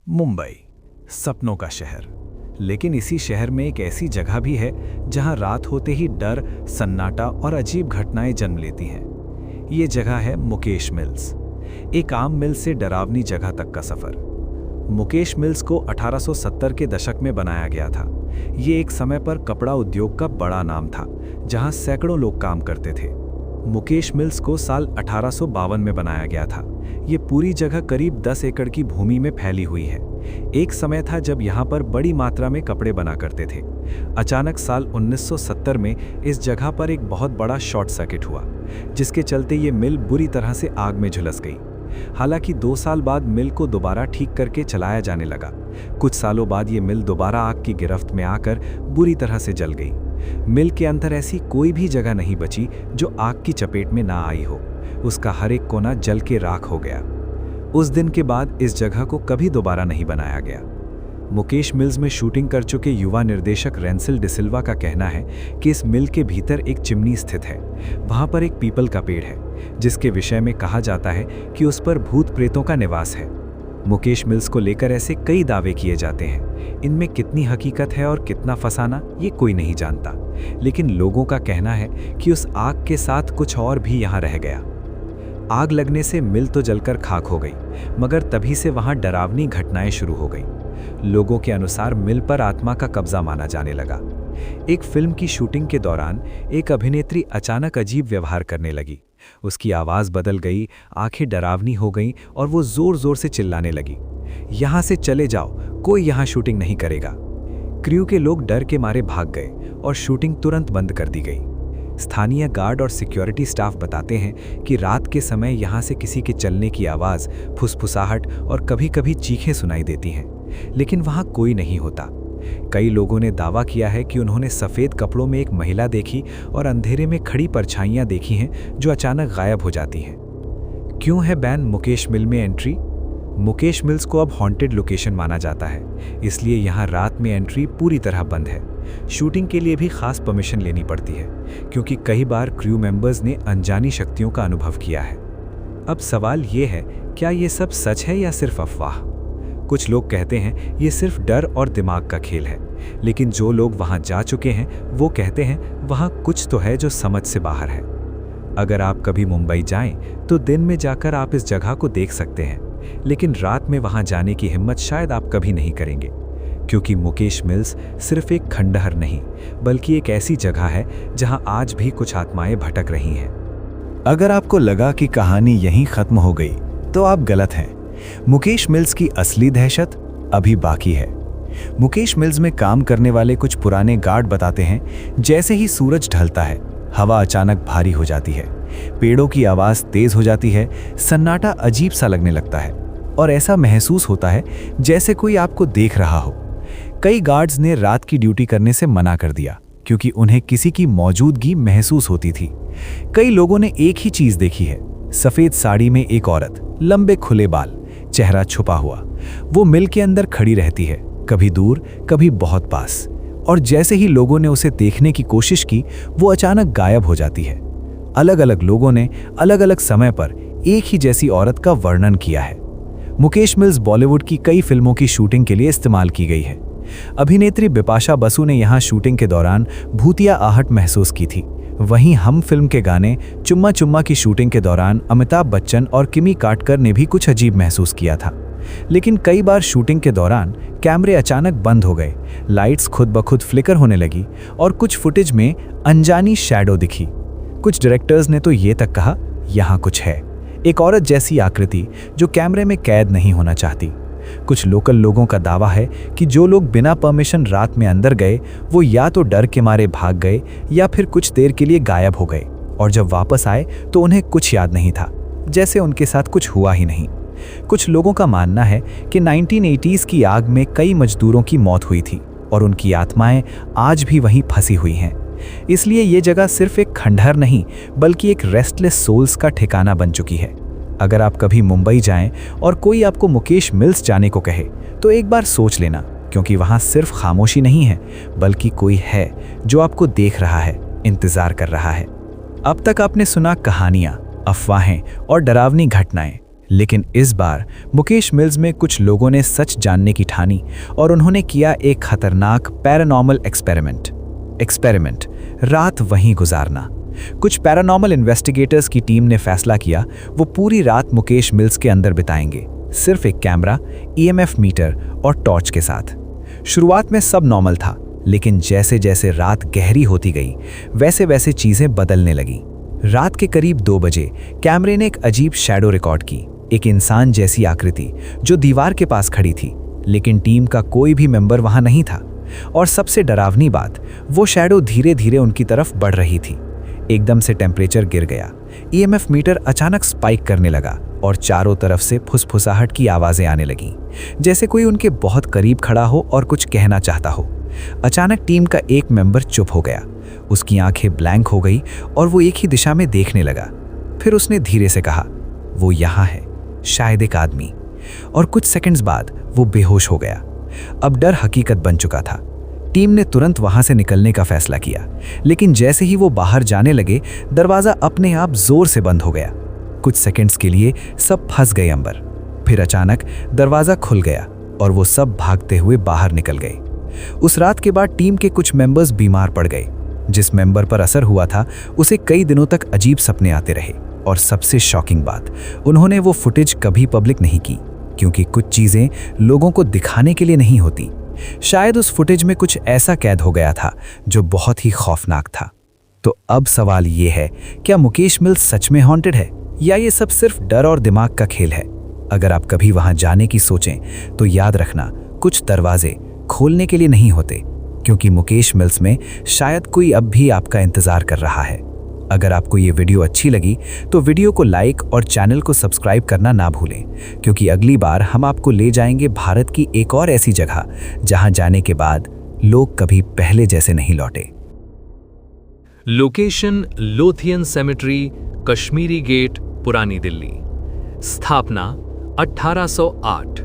मुंबई, सपनों का शहर। लेकिन इसी शहर में एक ऐसी जगह भी है जहां रात होते ही डर, सन्नाटा और अजीब घटनाएं जन्म लेती हैं। ये जगह है मुकेश मिल्स। एक आम मिल से डरावनी जगह तक का सफर। मुकेश मिल्स को 1870 के दशक में बनाया गया था। ये एक समय पर कपड़ा उद्योग का बड़ा नाम था, जहां सैकड़ों लोग काम करते थे। मुकेश मिल्स को साल 1852 में बनाया गया था। ये पूरी जगह करीब 10 एकड़ की भूमि में फैली हुई है। एक समय था जब यहाँ पर बड़ी मात्रा में कपड़े बना करते थे। अचानक साल 1970 में इस जगह पर एक बहुत बड़ा शॉर्ट सर्किट हुआ, जिसके चलते ये मिल बुरी तरह से आग में झुलस गई। हालांकि 2 साल बाद मिल को दोबारा ठीक करके चलाया जाने लगा। कुछ सालों बाद ये मिल दोबारा आग की गिरफ्त में आकर बुरी तरह से जल गई। मिल के अंदर ऐसी कोई भी जगह नहीं बची जो आग की चपेट में ना आई हो। उसका हर एक कोना जल के राख हो गया। उस दिन के बाद इस जगह को कभी दोबारा नहीं बनाया गया। मुकेश मिल्स में शूटिंग कर चुके युवा निर्देशक रेंसिल डिसिल्वा का कहना है कि इस मिल के भीतर एक चिमनी स्थित है। वहां पर एक पीपल का पेड़ है, जिसके विषय में कहा जाता है कि उस पर भूत प्रेतों का निवास है। मुकेश मिल्स को लेकर ऐसे कई दावे किए जाते हैं। इनमें कितनी हकीकत है और कितना फसाना, ये कोई नहीं जानता। लेकिन लोगों का कहना है कि उस आग के साथ कुछ और भी यहाँ रह गया। आग लगने से मिल तो जलकर खाक हो गई, मगर तभी से वहां डरावनी घटनाएं शुरू हो गई। लोगों के अनुसार मिल पर आत्मा का कब्जा माना जाने लगा। एक फिल्म की शूटिंग के दौरान एक अभिनेत्री अचानक अजीब व्यवहार करने लगी। उसकी आवाज बदल गई, आंखें डरावनी हो गईं और वो जोर जोर से चिल्लाने लगी, यहां से चले जाओ, कोई यहां शूटिंग नहीं करेगा। क्रू के लोग डर के मारे भाग गए और शूटिंग तुरंत बंद कर दी गई। स्थानीय गार्ड और सिक्योरिटी स्टाफ बताते हैं कि रात के समय यहां से किसी के चलने की आवाज, फुसफुसाहट और कभी-कभी चीखें सुनाई देती हैं, लेकिन वहां कोई नहीं होता। कई लोगों ने दावा किया है कि उन्होंने सफेद कपड़ों में एक महिला देखी और अंधेरे में खड़ी परछाइयां देखी हैं जो अचानक गायब हो जाती हैं। क्यों है बैन मुकेश मिल में एंट्री? मुकेश मिल्स को अब हॉन्टेड लोकेशन माना जाता है, इसलिए यहाँ रात में एंट्री पूरी तरह बंद है। शूटिंग के लिए भी खास परमिशन लेनी पड़ती है, क्योंकि कई बार क्रू मेंबर्स ने अनजानी शक्तियों का अनुभव किया है। अब सवाल ये है, क्या ये सब सच है या सिर्फ अफवाह? कुछ लोग कहते हैं ये सिर्फ डर और दिमाग का खेल है, लेकिन जो लोग वहां जा चुके हैं वो कहते हैं वहां कुछ तो है जो समझ से बाहर है। अगर आप कभी मुंबई जाएं तो दिन में जाकर आप इस जगह को देख सकते हैं, लेकिन रात में वहां जाने की हिम्मत शायद आप कभी नहीं करेंगे, क्योंकि मुकेश मिल्स सिर्फ एक खंडहर नहीं, बल्कि एक ऐसी जगह है जहां आज भी कुछ आत्माएं भटक रही हैं। अगर आपको लगा कि कहानी यहीं खत्म हो गई, तो आप गलत हैं। मुकेश मिल्स की असली दहशत अभी बाकी है। मुकेश मिल्स में काम करने वाले कुछ पुराने गार्ड बताते हैं, जैसे ही सूरज ढलता है, हवा अचानक भारी हो जाती है, पेड़ों की आवाज तेज हो जाती है, सन्नाटा अजीब सा लगने लगता है और ऐसा महसूस होता है जैसे कोई आपको देख रहा हो। कई गार्ड्स ने रात की ड्यूटी करने से मना कर दिया, क्योंकि उन्हें किसी की मौजूदगी महसूस होती थी। कई लोगों ने एक ही चीज देखी है, सफेद साड़ी में एक औरत, लंबे खुले बाल, चेहरा छुपा हुआ। वो मिल के अंदर खड़ी रहती है, कभी दूर कभी बहुत पास, और जैसे ही लोगों ने उसे देखने की कोशिश की, वो अचानक गायब हो जाती है। अलग अलग लोगों ने अलग अलग समय पर एक ही जैसी औरत का वर्णन किया है। मुकेश मिल्स बॉलीवुड की कई फिल्मों की शूटिंग के लिए इस्तेमाल की गई है। अभिनेत्री बिपाशा बसु ने यहाँ शूटिंग के दौरान भूतिया आहट महसूस की थी। वहीं हम फिल्म के गाने चुम्मा चुम्मा की शूटिंग के दौरान अमिताभ बच्चन और किमी काटकर ने भी कुछ अजीब महसूस किया था। लेकिन कई बार शूटिंग के दौरान कैमरे अचानक बंद हो गए, लाइट्स खुद ब खुद फ्लिकर होने लगी और कुछ फुटेज में अनजानी शैडो दिखी। कुछ डायरेक्टर्स ने तो ये तक कहा, यहाँ कुछ है, एक औरत जैसी आकृति जो कैमरे में कैद नहीं होना चाहती। कुछ लोकल लोगों का दावा है कि जो लोग बिना परमिशन रात में अंदर गए, वो या तो डर के मारे भाग गए या फिर कुछ देर के लिए गायब हो गए, और जब वापस आए तो उन्हें कुछ याद नहीं था, जैसे उनके साथ कुछ हुआ ही नहीं। कुछ लोगों का मानना है कि 1980s की आग में कई मजदूरों की मौत हुई थी और उनकी आत्माएं आज भी वहीं फंसी हुई हैं। इसलिए ये जगह सिर्फ एक खंडहर नहीं, बल्कि एक रेस्टलेस सोल्स का ठिकाना बन चुकी है। अगर आप कभी मुंबई जाएं और कोई आपको मुकेश मिल्स जाने को कहे, तो एक बार सोच लेना, क्योंकि वहां सिर्फ खामोशी नहीं है, बल्कि कोई है जो आपको देख रहा है, इंतजार कर रहा है। अब तक आपने सुना कहानियां, अफवाहें और डरावनी घटनाएं, लेकिन इस बार मुकेश मिल्स में कुछ लोगों ने सच जानने की ठानी और उन्होंने किया एक खतरनाक पैरानॉर्मल एक्सपेरिमेंट, रात वहीं गुजारना। कुछ पैरानॉर्मल इन्वेस्टिगेटर्स की टीम ने फैसला किया वो पूरी रात मुकेश मिल्स के अंदर बिताएंगे, सिर्फ एक कैमरा, EMF मीटर और टॉर्च के साथ। शुरुआत में सब नॉर्मल था, लेकिन जैसे जैसे रात गहरी होती गई वैसे वैसे चीजें बदलने लगी। रात के करीब 2 बजे कैमरे ने एक अजीब शैडो रिकॉर्ड की, एक इंसान जैसी आकृति जो दीवार के पास खड़ी थी, लेकिन टीम का कोई भी मेंबर वहां नहीं था। और सबसे डरावनी बात, वो शैडो धीरे धीरे उनकी तरफ बढ़ रही थी। एकदम से टेम्परेचर गिर गया, EMF मीटर अचानक स्पाइक करने लगा और चारों तरफ से फुसफुसाहट की आवाजें आने लगीं, जैसे कोई उनके बहुत करीब खड़ा हो और कुछ कहना चाहता हो। अचानक टीम का एक मेंबर चुप हो गया, उसकी आंखें ब्लैंक हो गई और वो एक ही दिशा में देखने लगा। फिर उसने धीरे से कहा, वो यहाँ है, शायद एक आदमी। और कुछ सेकंड्स बाद वो बेहोश हो गया। अब डर हकीकत बन चुका था। टीम ने तुरंत वहां से निकलने का फैसला किया, लेकिन जैसे ही वो बाहर जाने लगे दरवाजा अपने आप जोर से बंद हो गया। कुछ सेकंड्स के लिए सब फंस गए अंदर। फिर अचानक दरवाजा खुल गया और वो सब भागते हुए बाहर निकल गए। उस रात के बाद टीम के कुछ मेंबर्स बीमार पड़ गए। जिस मेंबर पर असर हुआ था उसे कई दिनों तक अजीब सपने आते रहे, और सबसे शॉकिंग बात, उन्होंने वो फुटेज कभी पब्लिक नहीं की, क्योंकि कुछ चीजें लोगों को दिखाने के लिए नहीं होती। शायद उस फुटेज में कुछ ऐसा कैद हो गया था जो बहुत ही खौफनाक था। तो अब सवाल ये है, क्या मुकेश मिल्स सच में हॉन्टेड है या ये सब सिर्फ डर और दिमाग का खेल है? अगर आप कभी वहां जाने की सोचें तो याद रखना, कुछ दरवाजे खोलने के लिए नहीं होते, क्योंकि मुकेश मिल्स में शायद कोई अब भी आपका इंतजार कर रहा है। अगर आपको ये वीडियो अच्छी लगी तो वीडियो को लाइक और चैनल को सब्सक्राइब करना ना भूलें, क्योंकि अगली बार हम आपको ले जाएंगे भारत की एक और ऐसी जगह जहां जाने के बाद लोग कभी पहले जैसे नहीं लौटे। Location Lothian cemetery, Kashmiri Gate, पुरानी दिल्ली। स्थापना 1808।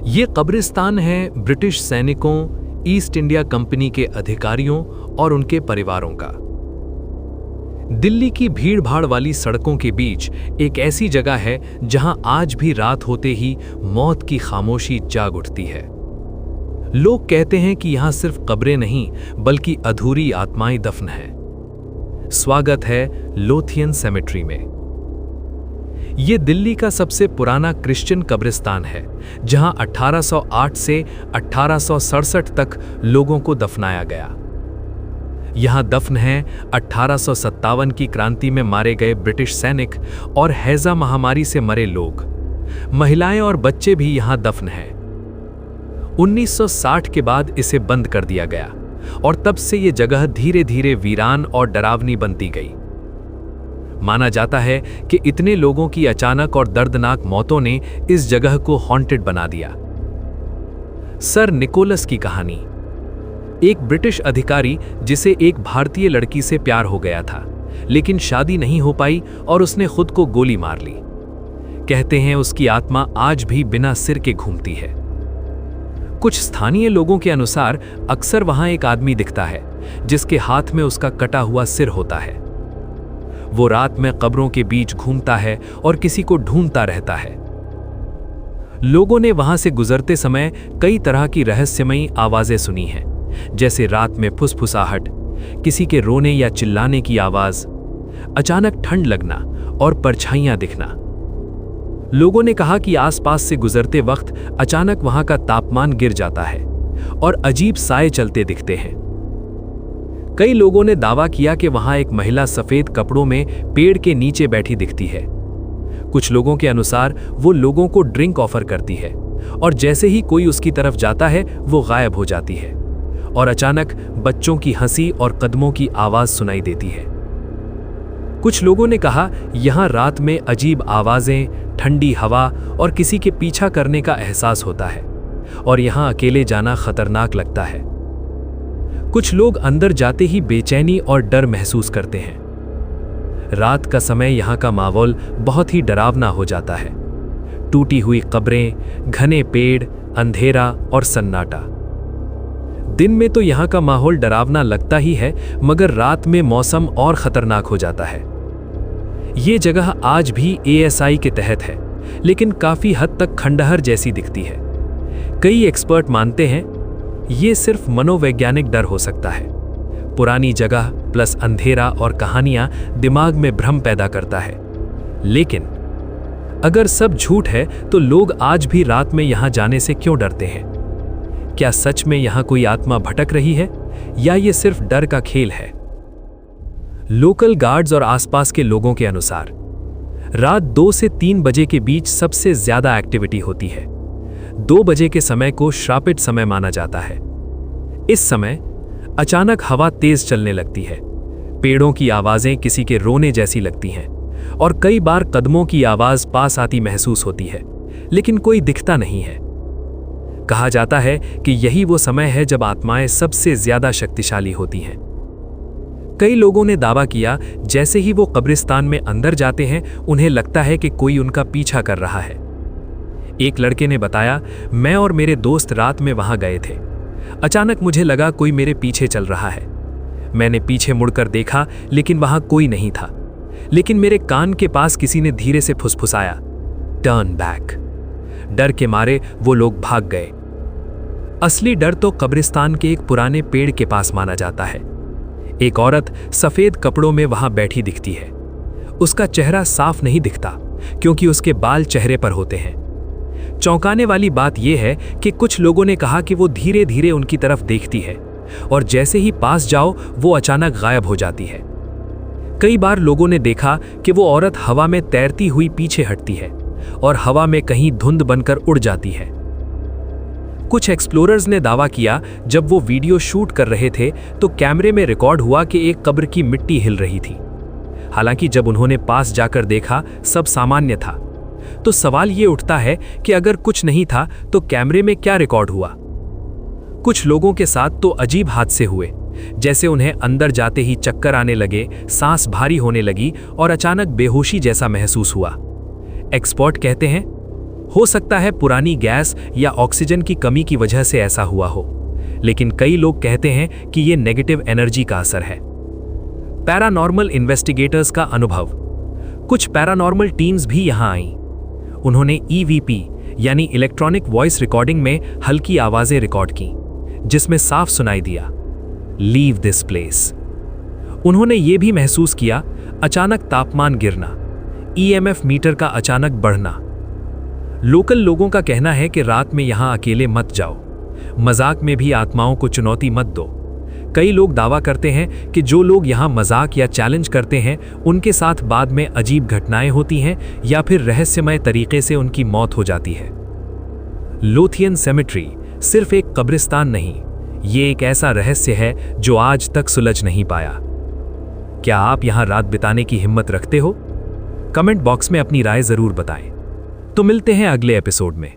ये कब्रिस्तान है ब्रिटिश सैनिकों, ईस्ट इंडिया कंपनी के अधिकारियों और उनके परिवारों का। दिल्ली की भीड़-भाड़ वाली सड़कों के बीच एक ऐसी जगह है जहां आज भी रात होते ही मौत की खामोशी जाग उठती है। लोग कहते हैं कि यहां सिर्फ कब्रें नहीं बल्कि अधूरी आत्माएं दफन हैं। स्वागत है लोथियन सेमेट्री में। यह दिल्ली का सबसे पुराना क्रिश्चियन कब्रिस्तान है, जहां 1808 से 1867 तक लोगों को दफनाया गया। यहां दफन हैं 1857 की क्रांति में मारे गए ब्रिटिश सैनिक और हैजा महामारी से मरे लोग। महिलाएं और बच्चे भी यहां दफन हैं। 1960 के बाद इसे बंद कर दिया गया और तब से ये जगह धीरे धीरे वीरान और डरावनी बनती गई। माना जाता है कि इतने लोगों की अचानक और दर्दनाक मौतों ने इस जगह को हॉन्टेड बना दिया। सर निकोलस की कहानी। एक ब्रिटिश अधिकारी जिसे एक भारतीय लड़की से प्यार हो गया था, लेकिन शादी नहीं हो पाई और उसने खुद को गोली मार ली। कहते हैं उसकी आत्मा आज भी बिना सिर के घूमती है। कुछ स्थानीय लोगों के अनुसार अक्सर वहां एक आदमी दिखता है जिसके हाथ में उसका कटा हुआ सिर होता है। वो रात में कब्रों के बीच घूमता है और किसी को ढूंढता रहता है। लोगों ने वहां से गुजरते समय कई तरह की रहस्यमयी आवाजें सुनी हैं, जैसे रात में फुसफुसाहट, किसी के रोने या चिल्लाने की आवाज, अचानक ठंड लगना और परछाइयां दिखना। लोगों ने कहा कि आसपास से गुजरते वक्त अचानक वहां का तापमान गिर जाता है और अजीब साए चलते दिखते हैं। कई लोगों ने दावा किया कि वहां एक महिला सफेद कपड़ों में पेड़ के नीचे बैठी दिखती है। कुछ लोगों के अनुसार वो लोगों को ड्रिंक ऑफर करती है और जैसे ही कोई उसकी तरफ जाता है वो गायब हो जाती है और अचानक बच्चों की हंसी और कदमों की आवाज सुनाई देती है। कुछ लोगों ने कहा यहां रात में अजीब आवाजें, ठंडी हवा और किसी के पीछा करने का एहसास होता है और यहां अकेले जाना खतरनाक लगता है। कुछ लोग अंदर जाते ही बेचैनी और डर महसूस करते हैं। रात का समय यहां का माहौल बहुत ही डरावना हो जाता है। टूटी हुई कब्रें, घने पेड़, अंधेरा और सन्नाटा। दिन में तो यहाँ का माहौल डरावना लगता ही है, मगर रात में मौसम और खतरनाक हो जाता है। ये जगह आज भी ASI के तहत है, लेकिन काफी हद तक खंडहर जैसी दिखती है। कई एक्सपर्ट मानते हैं ये सिर्फ मनोवैज्ञानिक डर हो सकता है। पुरानी जगह प्लस अंधेरा और कहानियां दिमाग में भ्रम पैदा करता है। लेकिन अगर सब झूठ है तो लोग आज भी रात में यहां जाने से क्यों डरते हैं? क्या सच में यहां कोई आत्मा भटक रही है या ये सिर्फ डर का खेल है? लोकल गार्ड्स और आसपास के लोगों के अनुसार रात 2 से 3 बजे के बीच सबसे ज्यादा एक्टिविटी होती है। 2 बजे के समय को श्रापित समय माना जाता है। इस समय अचानक हवा तेज चलने लगती है, पेड़ों की आवाजें किसी के रोने जैसी लगती हैं और कई बार कदमों की आवाज पास आती महसूस होती है, लेकिन कोई दिखता नहीं है। कहा जाता है कि यही वो समय है जब आत्माएं सबसे ज्यादा शक्तिशाली होती हैं। कई लोगों ने दावा किया जैसे ही वो कब्रिस्तान में अंदर जाते हैं उन्हें लगता है कि कोई उनका पीछा कर रहा है। एक लड़के ने बताया, मैं और मेरे दोस्त रात में वहां गए थे। अचानक मुझे लगा कोई मेरे पीछे चल रहा है। मैंने पीछे मुड़कर देखा लेकिन वहां कोई नहीं था, लेकिन मेरे कान के पास किसी ने धीरे से फुसफुसाया, टर्न बैक। डर के मारे वो लोग भाग गए। असली डर तो कब्रिस्तान के एक पुराने पेड़ के पास माना जाता है। एक औरत सफेद कपड़ों में वहां बैठी दिखती है। उसका चेहरा साफ नहीं दिखता क्योंकि उसके बाल चेहरे पर होते हैं। चौंकाने वाली बात यह है कि कुछ लोगों ने कहा कि वो धीरे धीरे उनकी तरफ देखती है और जैसे ही पास जाओ वो अचानक गायब हो जाती है। कई बार लोगों ने देखा कि वो औरत हवा में तैरती हुई पीछे हटती है और हवा में कहीं धुंध बनकर उड़ जाती है। कुछ एक्सप्लोरर्स ने दावा किया जब वो वीडियो शूट कर रहे थे तो कैमरे में रिकॉर्ड हुआ कि एक कब्र की मिट्टी हिल रही थी। हालांकि जब उन्होंने पास जाकर देखा सब सामान्य था। तो सवाल ये उठता है कि अगर कुछ नहीं था तो कैमरे में क्या रिकॉर्ड हुआ? कुछ लोगों के साथ तो अजीब हादसे हुए, जैसे उन्हें अंदर जाते ही चक्कर आने लगे, सांस भारी होने लगी और अचानक बेहोशी जैसा महसूस हुआ। एक्सपर्ट कहते हैं हो सकता है पुरानी गैस या ऑक्सीजन की कमी की वजह से ऐसा हुआ हो, लेकिन कई लोग कहते हैं कि यह नेगेटिव एनर्जी का असर है। पैरानॉर्मल इन्वेस्टिगेटर्स का अनुभव। कुछ पैरानॉर्मल टीम्स भी यहां आईं। उन्होंने EVP यानी इलेक्ट्रॉनिक वॉइस रिकॉर्डिंग में हल्की आवाजें रिकॉर्ड की जिसमें साफ सुनाई दिया, लीव दिस प्लेस। उन्होंने ये भी महसूस किया अचानक तापमान गिरना, EMF मीटर का अचानक बढ़ना। लोकल लोगों का कहना है कि रात में यहां अकेले मत जाओ, मजाक में भी आत्माओं को चुनौती मत दो। कई लोग दावा करते हैं कि जो लोग यहां मजाक या चैलेंज करते हैं उनके साथ बाद में अजीब घटनाएं होती हैं या फिर रहस्यमय तरीके से उनकी मौत हो जाती है। लोथियन सेमेट्री सिर्फ एक कब्रिस्तान नहीं, ये एक ऐसा रहस्य है जो आज तक सुलझ नहीं पाया। क्या आप यहां रात बिताने की हिम्मत रखते हो? कमेंट बॉक्स में अपनी राय जरूर बताएं। तो मिलते हैं अगले एपिसोड में।